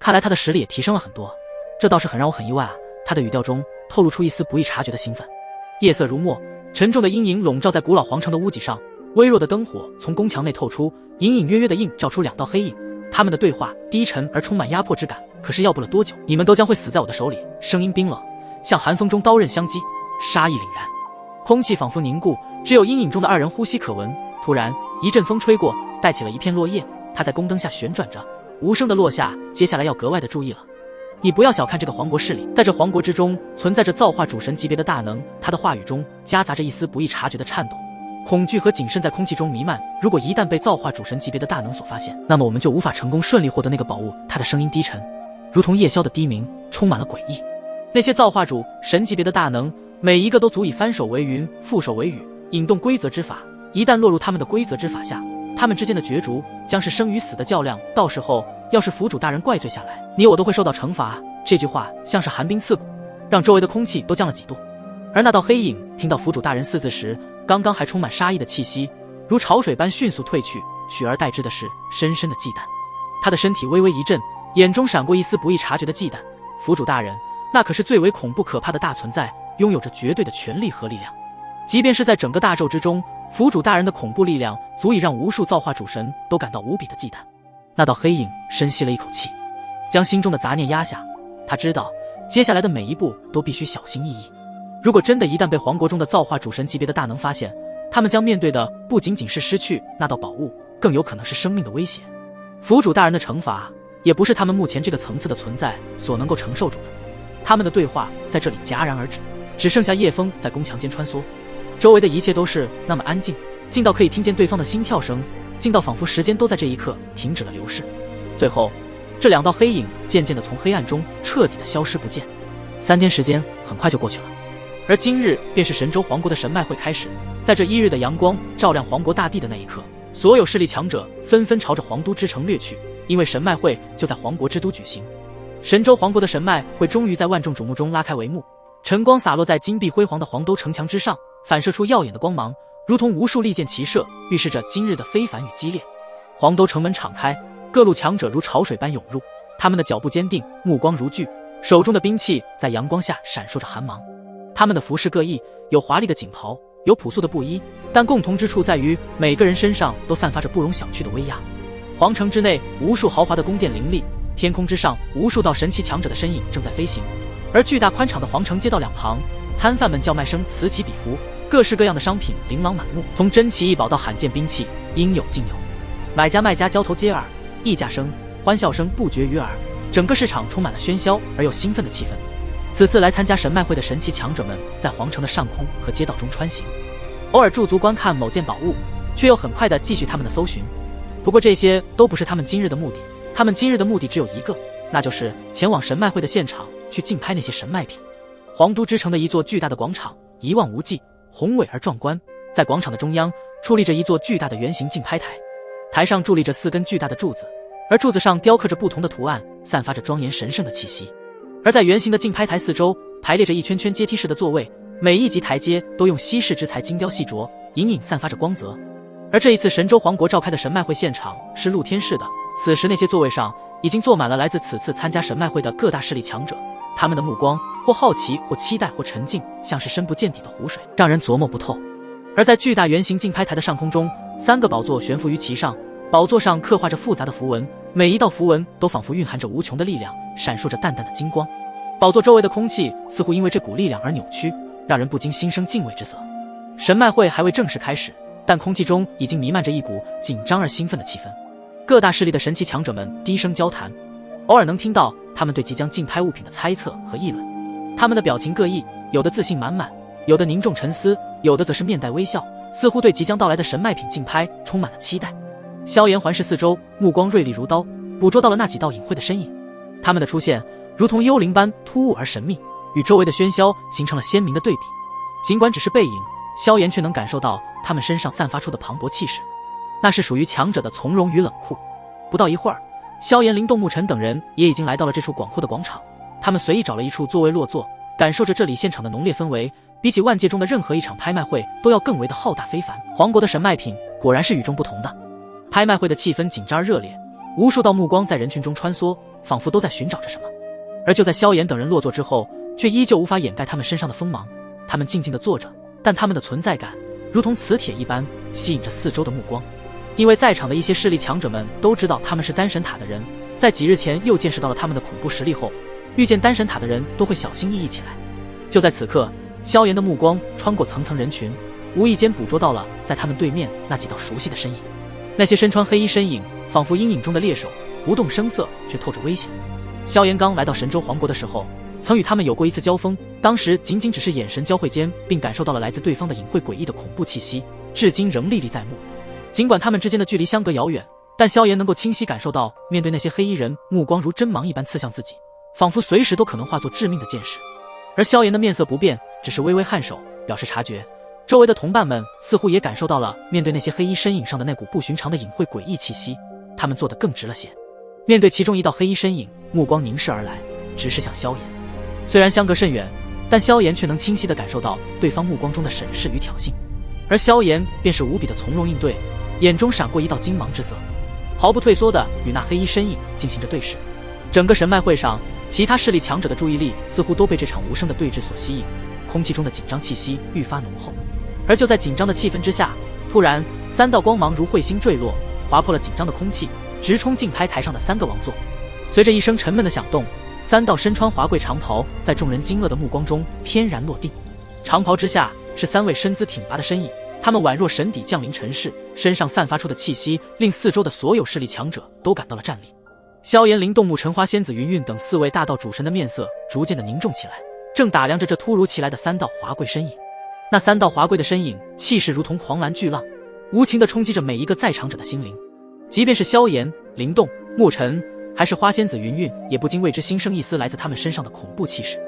看来他的实力也提升了很多，这倒是很让我很意外啊。他的语调中透露出一丝不易察觉的兴奋。夜色如墨，沉重的阴影笼罩在古老皇城的屋脊上，微弱的灯火从宫墙内透出，隐隐约约的映照出2道黑影。他们的对话低沉而充满压迫之感。可是要不了多久，你们都将会死在我的手里。声音冰冷，像寒风中刀刃相击，杀意凛然。空气仿佛凝固，只有阴影中的2人呼吸可闻。突然，一阵风吹过，带起了一片落叶，它在宫灯下旋转着，无声的落下。接下来要格外的注意了。你不要小看这个皇国势力，在这皇国之中存在着造化主神级别的大能。他的话语中夹杂着一丝不易察觉的颤动，恐惧和谨慎在空气中弥漫。如果一旦被造化主神级别的大能所发现，那么我们就无法成功顺利获得那个宝物。他的声音低沉，如同夜宵的低鸣，充满了诡异。那些造化主神级别的大能，每一个都足以翻手为云，覆手为雨，引动规则之法。一旦落入他们的规则之法下，他们之间的角逐将是生与死的较量。到时候要是府主大人怪罪下来，你我都会受到惩罚。这句话像是寒冰刺骨，让周围的空气都降了几度。而那道黑影听到府主大人4字时，刚刚还充满杀意的气息如潮水般迅速退去，取而代之的是深深的忌惮。他的身体微微一震，眼中闪过一丝不易察觉的忌惮。府主大人，那可是最为恐怖可怕的大存在，拥有着绝对的权力和力量。即便是在整个大宙之中，府主大人的恐怖力量足以让无数造化主神都感到无比的忌惮。那道黑影深吸了一口气，将心中的杂念压下。他知道接下来的每一步都必须小心翼翼。如果真的一旦被皇国中的造化主神级别的大能发现，他们将面对的不仅仅是失去那道宝物，更有可能是生命的威胁。府主大人的惩罚也不是他们目前这个层次的存在所能够承受住的。他们的对话在这里戛然而止，只剩下夜风在宫墙间穿梭，周围的一切都是那么安静，静到可以听见对方的心跳声，静到仿佛时间都在这一刻停止了流逝。最后这2道黑影渐渐地从黑暗中彻底地消失不见。3天时间很快就过去了，而今日便是神州皇国的神脉会开始。在这1日的阳光照亮皇国大地的那一刻，所有势力强者纷纷朝着皇都之城掠去，因为神脉会就在皇国之都举行。神州皇国的神脉会终于在万众瞩目中拉开帷幕，晨光洒落在金碧辉煌的皇都城墙之上，反射出耀眼的光芒，如同无数利箭齐射，预示着今日的非凡与激烈。皇都城门敞开，各路强者如潮水般涌入，他们的脚步坚定，目光如炬，手中的兵器在阳光下闪烁着寒芒。他们的服饰各异，有华丽的锦袍，有朴素的布衣，但共同之处在于每个人身上都散发着不容小觑的威压。皇城之内无数豪华的宫殿林立，天空之上无数道神奇强者的身影正在飞行，而巨大宽敞的皇城街道两旁，摊贩们叫卖声此起彼伏，各式各样的商品琳琅满目，从珍奇异宝到罕见兵器，应有尽有。买家卖家交头接耳，议价声、欢笑声不绝于耳，整个市场充满了喧嚣而又兴奋的气氛。此次来参加神脉会的神奇强者们，在皇城的上空和街道中穿行，偶尔驻足观看某件宝物，却又很快地继续他们的搜寻。不过这些都不是他们今日的目的，他们今日的目的只有一个，那就是前往神脉会的现场去竞拍那些神脉品。皇都之城的一座巨大的广场，一望无际，宏伟而壮观。在广场的中央矗立着一座巨大的圆形竞拍台，台上伫立着4根巨大的柱子，而柱子上雕刻着不同的图案，散发着庄严神圣的气息。而在圆形的竞拍台四周排列着一圈圈阶梯式的座位，每一级台阶都用稀世之材精雕细琢，隐隐散发着光泽。而这一次神州皇国召开的神脉会现场是露天式的，此时那些座位上已经坐满了来自此次参加神脉会的各大势力强者，他们的目光或好奇或期待或沉静，像是深不见底的湖水，让人琢磨不透。而在巨大圆形竞拍台的上空中，3个宝座悬浮于其上，宝座上刻画着复杂的符文，每一道符文都仿佛蕴含着无穷的力量，闪烁着淡淡的金光。宝座周围的空气似乎因为这股力量而扭曲，让人不禁心生敬畏之色。神脉会还未正式开始，但空气中已经弥漫着一股紧张而兴奋的气氛。各大势力的神奇强者们低声交谈，偶尔能听到他们对即将竞拍物品的猜测和议论。他们的表情各异，有的自信满满，有的凝重沉思，有的则是面带微笑，似乎对即将到来的神脉品竞拍充满了期待。萧炎环视四周，目光锐利如刀，捕捉到了那几道隐晦的身影。他们的出现如同幽灵般突兀而神秘，与周围的喧嚣形成了鲜明的对比。尽管只是背影，萧炎却能感受到他们身上散发出的磅礴气势，那是属于强者的从容与冷酷。不到一会儿，萧炎、灵动牧尘等人也已经来到了这处广阔的广场，他们随意找了一处座位落座，感受着这里现场的浓烈氛围，比起万界中的任何一场拍卖会都要更为的浩大非凡。皇国的神脉品果然是与众不同的。拍卖会的气氛紧张而热烈，无数道目光在人群中穿梭，仿佛都在寻找着什么。而就在萧炎等人落座之后，却依旧无法掩盖他们身上的锋芒。他们静静地坐着，但他们的存在感如同磁铁一般，吸引着四周的目光。因为在场的一些势力强者们都知道他们是丹神塔的人，在几日前又见识到了他们的恐怖实力后，遇见丹神塔的人都会小心翼翼起来。就在此刻，萧炎的目光穿过层层人群，无意间捕捉到了在他们对面那几道熟悉的身影。那些身穿黑衣身影，仿佛阴影中的猎手，不动声色却透着危险。萧炎刚来到神州皇国的时候，曾与他们有过一次交锋，当时仅仅只是眼神交汇间，并感受到了来自对方的隐晦诡异的恐怖气息，至今仍历历在目。尽管他们之间的距离相隔遥远，但萧炎能够清晰感受到，面对那些黑衣人，目光如针芒一般刺向自己，仿佛随时都可能化作致命的箭矢。而萧炎的面色不变，只是微微颔首，表示察觉。周围的同伴们似乎也感受到了面对那些黑衣身影上的那股不寻常的隐晦诡异气息，他们坐得更直了些。面对其中一道黑衣身影，目光凝视而来，直视向萧炎。虽然相隔甚远，但萧炎却能清晰地感受到对方目光中的审视与挑衅，而萧炎便是无比的从容应对，眼中闪过一道金芒之色，毫不退缩地与那黑衣身影进行着对视。整个神脉会上，其他势力强者的注意力似乎都被这场无声的对峙所吸引，空气中的紧张气息愈发浓厚。而就在紧张的气氛之下，突然三道光芒如彗星坠落，划破了紧张的空气，直冲竞拍台上的三个王座。随着一声沉闷的响动，三道身穿华贵长袍在众人惊愕的目光中翩然落定。长袍之下是三位身姿挺拔的身影，他们宛若神邸降临尘世，身上散发出的气息令四周的所有势力强者都感到了战栗。萧炎、灵动木、陈花仙子、云韵等四位大道主神的面色逐渐的凝重起来，正打量着这突如其来的三道华贵身影。那三道华贵的身影气势如同狂澜巨浪，无情地冲击着每一个在场者的心灵。即便是萧炎、灵动、沐尘，还是花仙子云韵，也不禁为之心生一丝来自他们身上的恐怖气势。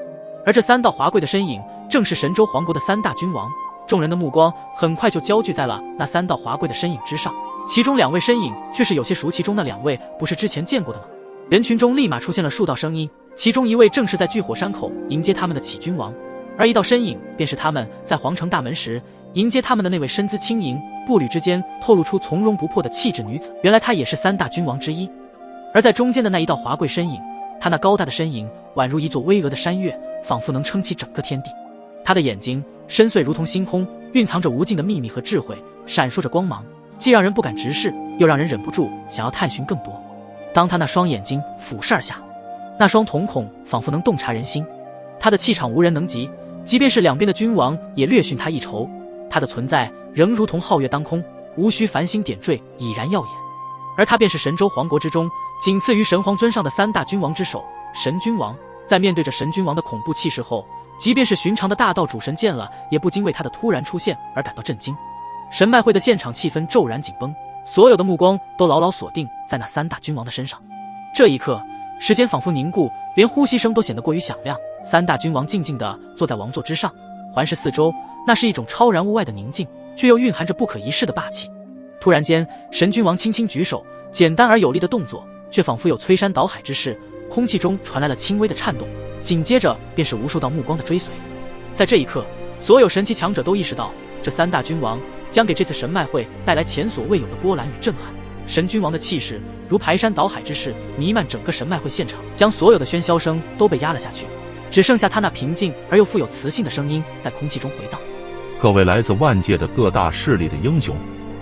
而这三道华贵的身影正是神州皇国的三大君王，众人的目光很快就焦聚在了那三道华贵的身影之上，其中两位身影却是有些熟，其中那两位不是之前见过的吗？人群中立马出现了数道声音，其中一位正是在巨火山口迎接他们的启君王，而一道身影便是他们在皇城大门时迎接他们的那位身姿轻盈，步履之间透露出从容不迫的气质女子。原来她也是三大君王之一。而在中间的那一道华贵身影，她那高大的身影宛如一座巍峨的山岳，仿佛能撑起整个天地。她的眼睛深邃如同星空，蕴藏着无尽的秘密和智慧，闪烁着光芒，既让人不敢直视，又让人忍不住想要探寻更多。当她那双眼睛俯视而下，那双瞳孔仿佛能洞察人心，她的气场无人能及，即便是两边的君王也略逊她一筹。她的存在仍如同皓月当空，无需繁星点缀，已然耀眼。而她便是神州皇国之中仅次于神皇尊上的三大君王之首神君王。在面对着神君王的恐怖气势后，即便是寻常的大道主神见了，也不禁为他的突然出现而感到震惊。神脉会的现场气氛骤然紧绷，所有的目光都牢牢锁定在那三大君王的身上。这一刻，时间仿佛凝固，连呼吸声都显得过于响亮。三大君王静静地坐在王座之上，环视四周，那是一种超然物外的宁静，却又蕴含着不可一世的霸气。突然间，神君王轻轻举手，简单而有力的动作，却仿佛有摧山倒海之势，空气中传来了轻微的颤动，紧接着便是无数道目光的追随。在这一刻，所有神奇强者都意识到，这三大君王将给这次神脉会带来前所未有的波澜与震撼。神君王的气势如排山倒海之势，弥漫整个神脉会现场，将所有的喧嚣声都被压了下去，只剩下他那平静而又富有磁性的声音在空气中回荡。各位来自万界的各大势力的英雄，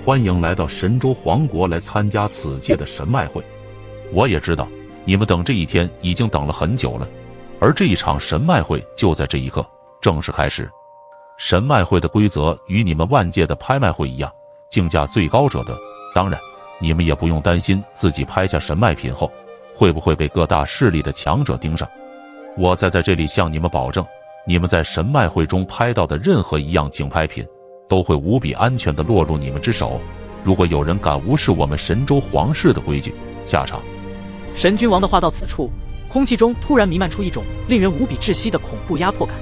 欢迎来到神州皇国来参加此届的神脉会。我也知道你们等这一天已经等了很久了，而这一场神脉会就在这一刻正式开始。神脉会的规则与你们万界的拍卖会一样，竞价最高者得。当然你们也不用担心自己拍下神脉品后会不会被各大势力的强者盯上。我在这里向你们保证，你们在神脉会中拍到的任何一样竞拍品都会无比安全地落入你们之手。如果有人敢无视我们神州皇室的规矩，下场。神君王的话到此处，空气中突然弥漫出一种令人无比窒息的恐怖压迫感。